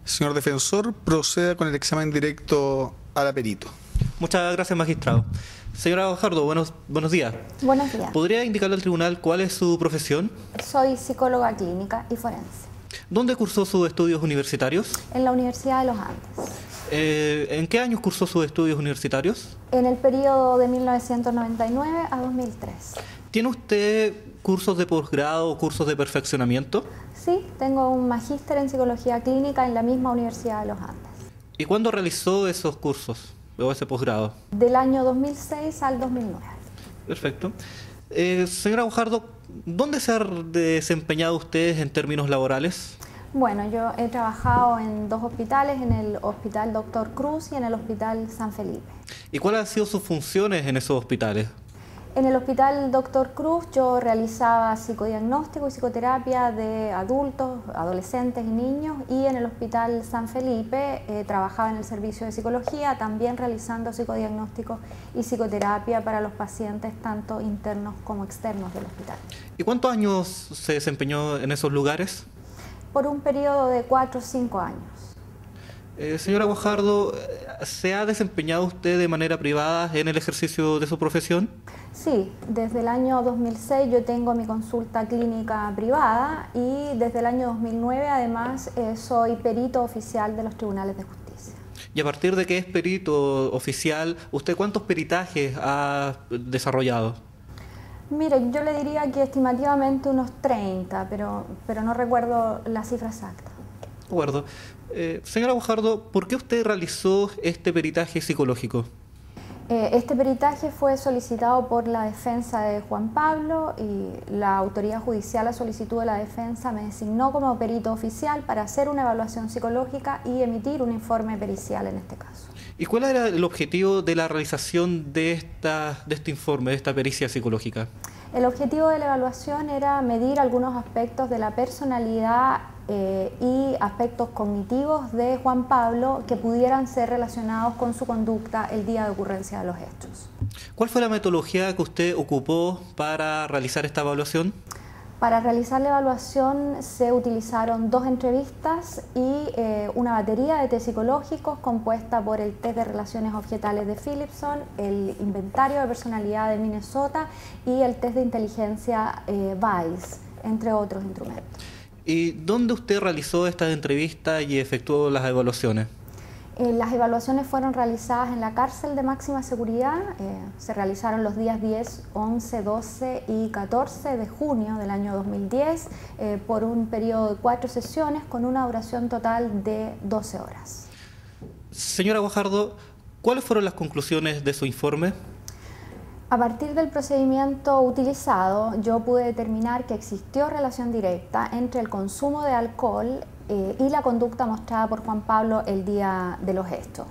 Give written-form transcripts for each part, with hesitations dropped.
Señor defensor, proceda con el examen directo a la perito. Muchas gracias, magistrado. Señora Guajardo, buenos días. Buenos días. ¿Podría indicarle al tribunal cuál es su profesión? Soy psicóloga clínica y forense. ¿Dónde cursó sus estudios universitarios? En la Universidad de los Andes. ¿En qué años cursó sus estudios universitarios? En el periodo de 1999 a 2003. ¿Tiene usted cursos de posgrado o cursos de perfeccionamiento? Sí, tengo un magíster en psicología clínica en la misma Universidad de los Andes. ¿Y cuándo realizó esos cursos o ese posgrado? Del año 2006 al 2009. Perfecto. Señora Guajardo, ¿dónde se ha desempeñado usted en términos laborales? Bueno, yo he trabajado en dos hospitales, en el Hospital Dr. Cruz y en el Hospital San Felipe. ¿Y cuáles han sido sus funciones en esos hospitales? En el Hospital Dr. Cruz yo realizaba psicodiagnóstico y psicoterapia de adultos, adolescentes y niños, y en el Hospital San Felipe trabajaba en el servicio de psicología, también realizando psicodiagnóstico y psicoterapia para los pacientes tanto internos como externos del hospital. ¿Y cuántos años se desempeñó en esos lugares? Por un periodo de 4 o 5 años. Señora Guajardo, ¿se ha desempeñado usted de manera privada en el ejercicio de su profesión? Sí, desde el año 2006 yo tengo mi consulta clínica privada y desde el año 2009 además soy perito oficial de los tribunales de justicia. Y a partir de que es perito oficial, ¿usted cuántos peritajes ha desarrollado? Mire, yo le diría que estimativamente unos 30, pero no recuerdo la cifra exacta. De acuerdo. Señora Guajardo, ¿por qué usted realizó este peritaje psicológico? Este peritaje fue solicitado por la defensa de Juan Pablo y la autoridad judicial a solicitud de la defensa me designó como perito oficial para hacer una evaluación psicológica y emitir un informe pericial en este caso. ¿Y cuál era el objetivo de la realización de este informe, de esta pericia psicológica? El objetivo de la evaluación era medir algunos aspectos de la personalidad y aspectos cognitivos de Juan Pablo que pudieran ser relacionados con su conducta el día de ocurrencia de los hechos. ¿Cuál fue la metodología que usted ocupó para realizar esta evaluación? Para realizar la evaluación se utilizaron 2 entrevistas y una batería de test psicológicos compuesta por el test de relaciones objetales de Philipson, el inventario de personalidad de Minnesota y el test de inteligencia Weiss, entre otros instrumentos. ¿Y dónde usted realizó estas entrevistas y efectuó las evaluaciones? Las evaluaciones fueron realizadas en la cárcel de máxima seguridad, se realizaron los días 10, 11, 12 y 14 de junio del año 2010 por un periodo de 4 sesiones con una duración total de 12 horas. Señora Guajardo, ¿cuáles fueron las conclusiones de su informe? A partir del procedimiento utilizado, yo pude determinar que existió relación directa entre el consumo de alcohol y la conducta mostrada por Juan Pablo el día de los hechos.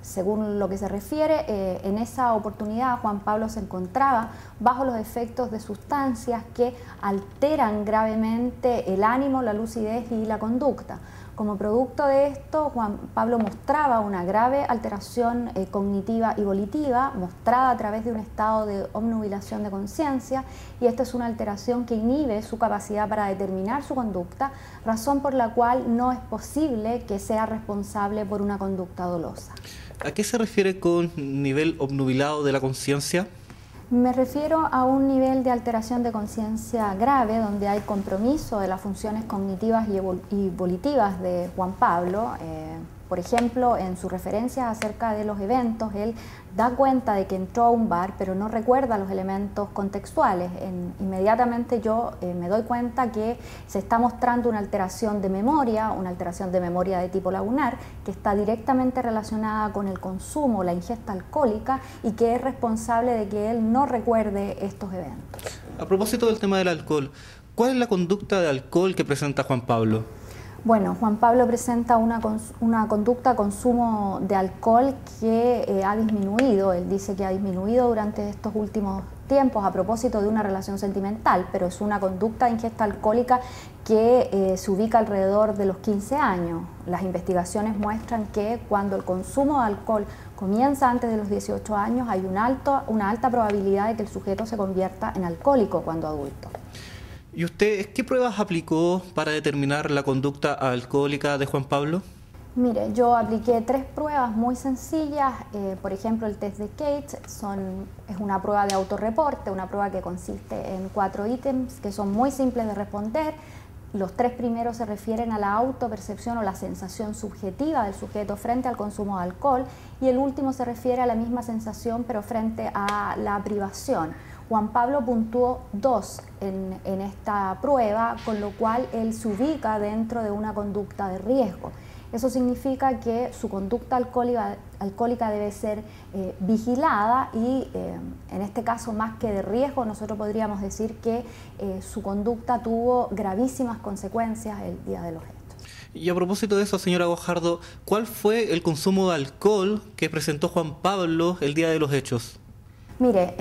Según lo que se refiere, en esa oportunidad Juan Pablo se encontraba bajo los efectos de sustancias que alteran gravemente el ánimo, la lucidez y la conducta. Como producto de esto, Juan Pablo mostraba una grave alteración cognitiva y volitiva, mostrada a través de un estado de obnubilación de conciencia, y esta es una alteración que inhibe su capacidad para determinar su conducta, razón por la cual no es posible que sea responsable por una conducta dolosa. ¿A qué se refiere con nivel obnubilado de la conciencia? Me refiero a un nivel de alteración de conciencia grave donde hay compromiso de las funciones cognitivas y volitivas de Juan Pablo. Por ejemplo, en sus referencias acerca de los eventos, él da cuenta de que entró a un bar, pero no recuerda los elementos contextuales. Inmediatamente yo me doy cuenta que se está mostrando una alteración de memoria de tipo lagunar, que está directamente relacionada con el consumo, la ingesta alcohólica, y que es responsable de que él no recuerde estos eventos. A propósito del tema del alcohol, ¿cuál es la conducta de alcohol que presenta Juan Pablo? Bueno, Juan Pablo presenta una conducta de consumo de alcohol que ha disminuido. Él dice que ha disminuido durante estos últimos tiempos a propósito de una relación sentimental, pero es una conducta de ingesta alcohólica que se ubica alrededor de los 15 años. Las investigaciones muestran que cuando el consumo de alcohol comienza antes de los 18 años hay una alta probabilidad de que el sujeto se convierta en alcohólico cuando adulto. ¿Y usted qué pruebas aplicó para determinar la conducta alcohólica de Juan Pablo? Mire, yo apliqué 3 pruebas muy sencillas. Por ejemplo, el test de Cates es una prueba de autorreporte, una prueba que consiste en 4 ítems que son muy simples de responder. Los 3 primeros se refieren a la autopercepción o la sensación subjetiva del sujeto frente al consumo de alcohol, y el último se refiere a la misma sensación pero frente a la privación. Juan Pablo puntuó 2 en esta prueba, con lo cual él se ubica dentro de una conducta de riesgo. Eso significa que su conducta alcohólica debe ser vigilada y en este caso, más que de riesgo, nosotros podríamos decir que su conducta tuvo gravísimas consecuencias el día de los hechos. Y a propósito de eso, señora Guajardo, ¿cuál fue el consumo de alcohol que presentó Juan Pablo el día de los hechos? Mire,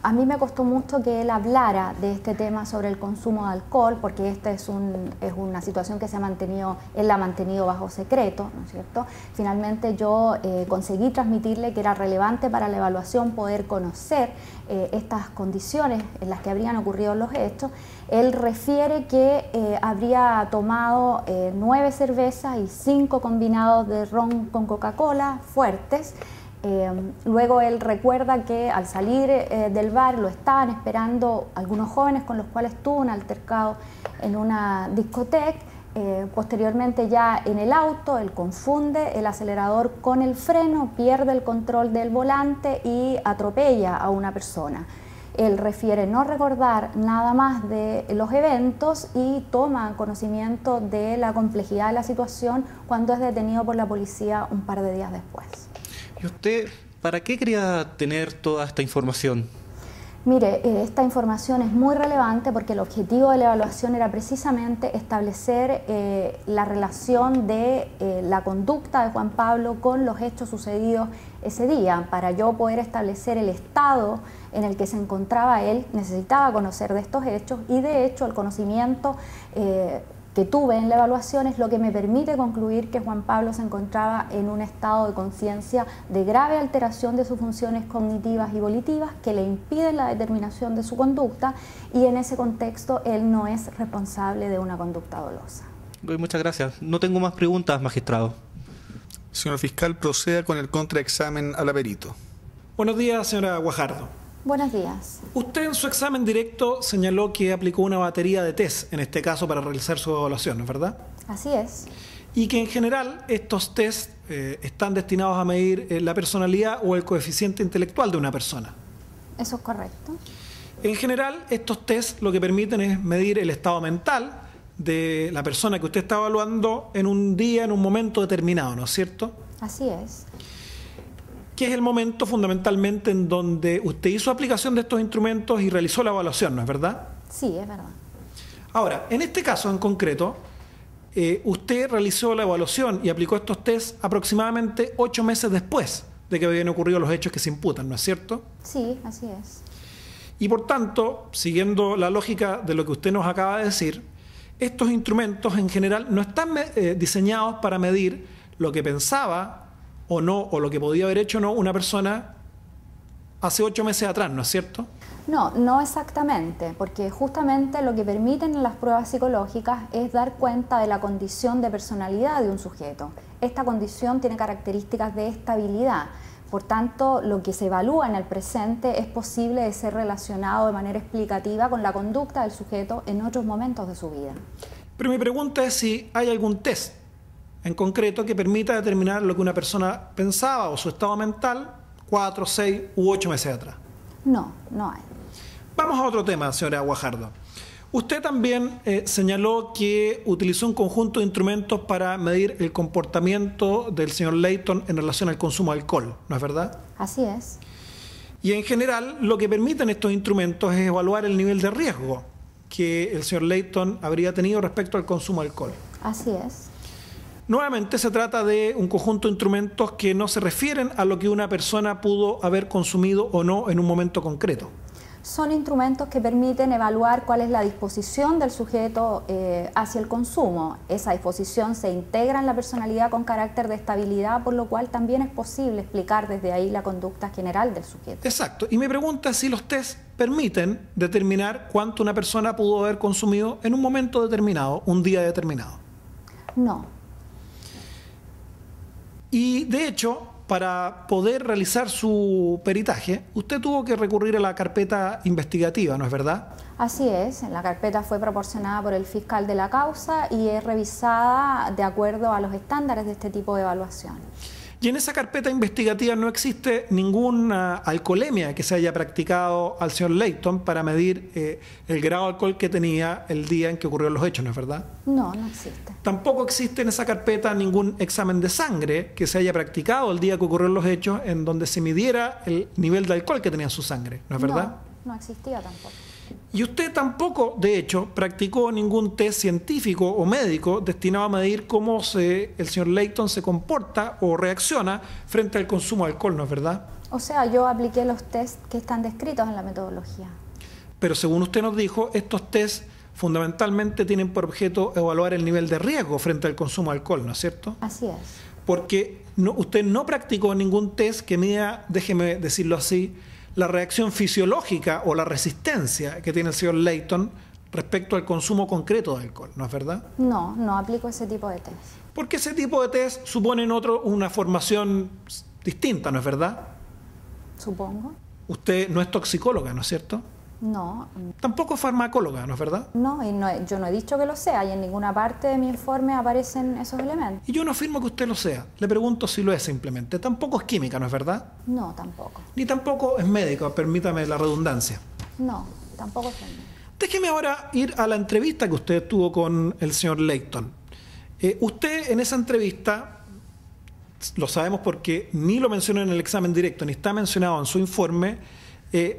a mí me costó mucho que él hablara de este tema sobre el consumo de alcohol, porque esta es una situación que él la ha mantenido bajo secreto, ¿no es cierto? Finalmente yo conseguí transmitirle que era relevante para la evaluación poder conocer estas condiciones en las que habrían ocurrido los hechos. Él refiere que habría tomado 9 cervezas y 5 combinados de ron con Coca-Cola fuertes. Luego él recuerda que al salir del bar lo estaban esperando algunos jóvenes con los cuales tuvo un altercado en una discoteca. Posteriormente, ya en el auto, él confunde el acelerador con el freno, pierde el control del volante y atropella a una persona. Él refiere no recordar nada más de los eventos y toma conocimiento de la complejidad de la situación cuando es detenido por la policía un par de días después. ¿Y usted para qué quería tener toda esta información? Mire, esta información es muy relevante porque el objetivo de la evaluación era precisamente establecer la relación de la conducta de Juan Pablo con los hechos sucedidos ese día. Para yo poder establecer el estado en el que se encontraba él, necesitaba conocer de estos hechos, y de hecho el conocimiento que tuve en la evaluación es lo que me permite concluir que Juan Pablo se encontraba en un estado de conciencia de grave alteración de sus funciones cognitivas y volitivas que le impiden la determinación de su conducta, y en ese contexto él no es responsable de una conducta dolosa. Muchas gracias. No tengo más preguntas, magistrado. Señor fiscal, proceda con el contraexamen al aperito. Buenos días, señora Guajardo. Buenos días. Usted en su examen directo señaló que aplicó una batería de test, en este caso para realizar su evaluación, ¿no es verdad? Así es. Y que en general estos test están destinados a medir la personalidad o el coeficiente intelectual de una persona. Eso es correcto. En general, estos test lo que permiten es medir el estado mental de la persona que usted está evaluando en un día, en un momento determinado, ¿no es cierto? Así es. Que es el momento fundamentalmente en donde usted hizo aplicación de estos instrumentos y realizó la evaluación, ¿no es verdad? Sí, es verdad. Ahora, en este caso en concreto, usted realizó la evaluación y aplicó estos test aproximadamente 8 meses después de que habían ocurrido los hechos que se imputan, ¿no es cierto? Sí, así es. Y por tanto, siguiendo la lógica de lo que usted nos acaba de decir, estos instrumentos en general no están diseñados para medir lo que pensaba o no, o lo que podía haber hecho o no una persona hace 8 meses atrás, ¿no es cierto? No, no exactamente, porque justamente lo que permiten las pruebas psicológicas es dar cuenta de la condición de personalidad de un sujeto. Esta condición tiene características de estabilidad, por tanto, lo que se evalúa en el presente es posible de ser relacionado de manera explicativa con la conducta del sujeto en otros momentos de su vida. Pero mi pregunta es si hay algún test en concreto que permita determinar lo que una persona pensaba o su estado mental 4, 6 u 8 meses atrás. No, no hay. Vamos a otro tema, señora Guajardo. Usted también señaló que utilizó un conjunto de instrumentos para medir el comportamiento del señor Layton en relación al consumo de alcohol, ¿no es verdad? Así es. Y en general lo que permiten estos instrumentos es evaluar el nivel de riesgo que el señor Layton habría tenido respecto al consumo de alcohol. Así es. Nuevamente se trata de un conjunto de instrumentos que no se refieren a lo que una persona pudo haber consumido o no en un momento concreto. Son instrumentos que permiten evaluar cuál es la disposición del sujeto hacia el consumo. Esa disposición se integra en la personalidad con carácter de estabilidad, por lo cual también es posible explicar desde ahí la conducta general del sujeto. Exacto. Y mi pregunta es si los test permiten determinar cuánto una persona pudo haber consumido en un momento determinado, un día determinado. No. Y de hecho, para poder realizar su peritaje, usted tuvo que recurrir a la carpeta investigativa, ¿no es verdad? Así es, la carpeta fue proporcionada por el fiscal de la causa y es revisada de acuerdo a los estándares de este tipo de evaluación. Y en esa carpeta investigativa no existe ninguna alcoholemia que se haya practicado al señor Layton para medir el grado de alcohol que tenía el día en que ocurrieron los hechos, ¿no es verdad? No, no existe. Tampoco existe en esa carpeta ningún examen de sangre que se haya practicado el día que ocurrieron los hechos en donde se midiera el nivel de alcohol que tenía en su sangre, ¿no es verdad? No, no existía tampoco. Y usted tampoco, de hecho, practicó ningún test científico o médico destinado a medir cómo el señor Layton se comporta o reacciona frente al consumo de alcohol, ¿no es verdad? O sea, yo apliqué los test que están descritos en la metodología. Pero según usted nos dijo, estos test fundamentalmente tienen por objeto evaluar el nivel de riesgo frente al consumo de alcohol, ¿no es cierto? Así es. Porque usted no practicó ningún test que mida, déjeme decirlo así, la reacción fisiológica o la resistencia que tiene el señor Layton respecto al consumo concreto de alcohol, ¿no es verdad? No, no aplico ese tipo de test. Porque ese tipo de test suponen una formación distinta, ¿no es verdad? Supongo. Usted no es toxicóloga, ¿no es cierto? No. Tampoco es farmacóloga, ¿no es verdad? No, y yo no he dicho que lo sea y en ninguna parte de mi informe aparecen esos elementos. Y yo no afirmo que usted lo sea. Le pregunto si lo es simplemente. Tampoco es química, ¿no es verdad? No, tampoco. Ni tampoco es médico, permítame la redundancia. No, tampoco es médico. Déjeme ahora ir a la entrevista que usted tuvo con el señor Layton. Usted en esa entrevista, lo sabemos porque ni lo mencionó en el examen directo, ni está mencionado en su informe,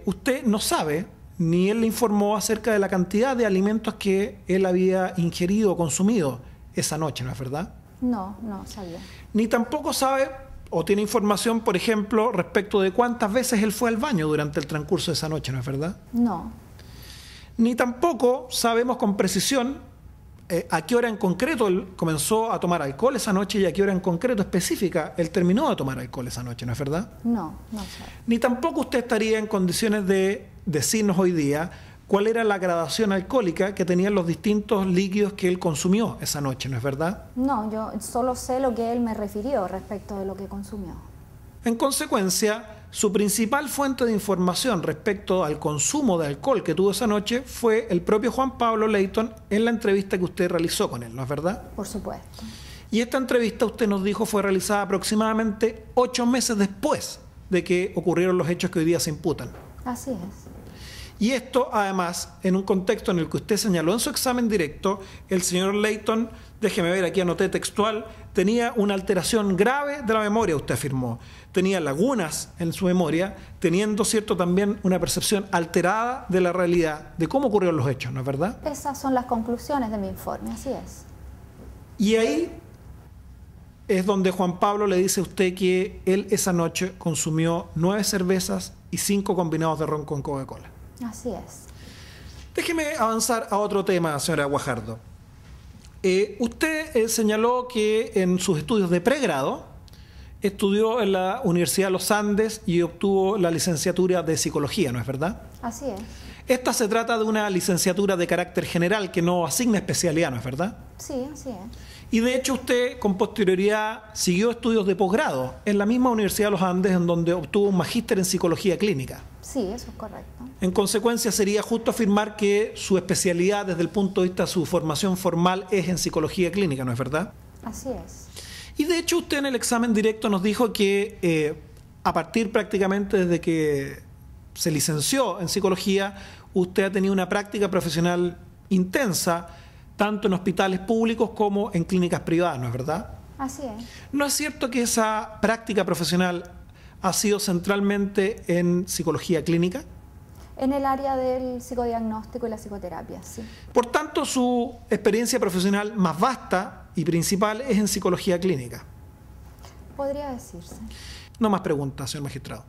usted no sabe, ni él le informó acerca de la cantidad de alimentos que él había ingerido o consumido esa noche, ¿no es verdad? No, no sabía. Ni tampoco sabe o tiene información, por ejemplo, respecto de cuántas veces él fue al baño durante el transcurso de esa noche, ¿no es verdad? No. Ni tampoco sabemos con precisión a qué hora en concreto él comenzó a tomar alcohol esa noche y a qué hora en concreto específica él terminó de tomar alcohol esa noche, ¿no es verdad? No, no sabe. Ni tampoco usted estaría en condiciones de decirnos hoy día cuál era la gradación alcohólica que tenían los distintos líquidos que él consumió esa noche, ¿no es verdad? No, yo solo sé lo que él me refirió respecto de lo que consumió. En consecuencia, su principal fuente de información respecto al consumo de alcohol que tuvo esa noche fue el propio Juan Pablo Layton en la entrevista que usted realizó con él, ¿no es verdad? Por supuesto. Y esta entrevista, usted nos dijo, fue realizada aproximadamente 8 meses después de que ocurrieron los hechos que hoy día se imputan. Así es. Y esto, además, en un contexto en el que usted señaló en su examen directo, el señor Layton, déjeme ver, aquí anoté textual, tenía una alteración grave de la memoria, usted afirmó. Tenía lagunas en su memoria, teniendo, cierto, también una percepción alterada de la realidad, de cómo ocurrieron los hechos, ¿no es verdad? Esas son las conclusiones de mi informe, así es. Y ahí es donde Juan Pablo le dice a usted que él esa noche consumió 9 cervezas y 5 combinados de ron con Coca-Cola. Así es. Déjeme avanzar a otro tema, señora Guajardo. Usted señaló que en sus estudios de pregrado estudió en la Universidad de los Andes y obtuvo la licenciatura de Psicología, ¿no es verdad? Así es. Esta se trata de una licenciatura de carácter general que no asigna especialidad, ¿no es verdad? Sí, así es. Y de hecho usted con posterioridad siguió estudios de posgrado en la misma Universidad de los Andes, en donde obtuvo un magíster en Psicología Clínica. Sí, eso es correcto. En consecuencia, sería justo afirmar que su especialidad desde el punto de vista de su formación formal es en Psicología Clínica, ¿no es verdad? Así es. Y de hecho usted en el examen directo nos dijo que a partir prácticamente desde que se licenció en Psicología, usted ha tenido una práctica profesional intensa, tanto en hospitales públicos como en clínicas privadas, ¿no es verdad? Así es. ¿No es cierto que esa práctica profesional ha sido centralmente en psicología clínica? En el área del psicodiagnóstico y la psicoterapia, sí. Por tanto, su experiencia profesional más vasta y principal es en psicología clínica. Podría decirse. No más preguntas, señor magistrado.